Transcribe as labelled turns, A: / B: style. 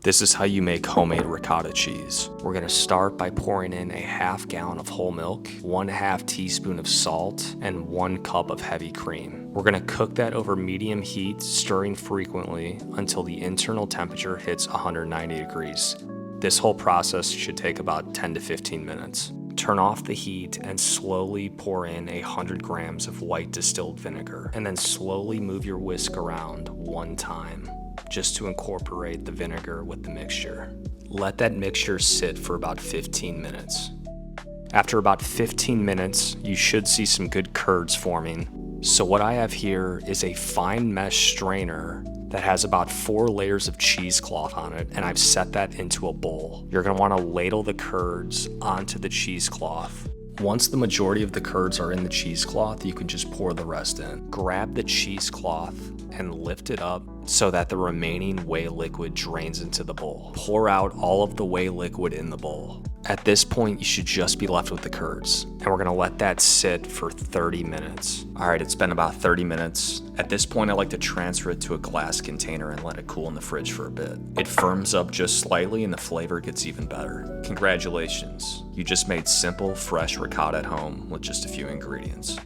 A: This is how you make homemade ricotta cheese. We're gonna start by pouring in a half gallon of whole milk, 1/2 teaspoon of salt, and 1 cup of heavy cream. We're gonna cook that over medium heat, stirring frequently until the internal temperature hits 190 degrees. This whole process should take about 10 to 15 minutes. Turn off the heat and slowly pour in 100 grams of white distilled vinegar, and then slowly move your whisk around one time, just to incorporate the vinegar with the mixture. Let that mixture sit for about 15 minutes. After about 15 minutes, you should see some good curds forming. So what I have here is a fine mesh strainer that has about 4 layers of cheesecloth on it, and I've set that into a bowl. You're gonna wanna ladle the curds onto the cheesecloth. Once the majority of the curds are in the cheesecloth, you can just pour the rest in. Grab the cheesecloth and lift it up so that the remaining whey liquid drains into the bowl. Pour out all of the whey liquid in the bowl. At this point, you should just be left with the curds, and we're gonna let that sit for 30 minutes. All right, it's been about 30 minutes. At this point, I like to transfer it to a glass container and let it cool in the fridge for a bit. It firms up just slightly and the flavor gets even better. Congratulations, you just made simple, fresh ricotta at home with just a few ingredients.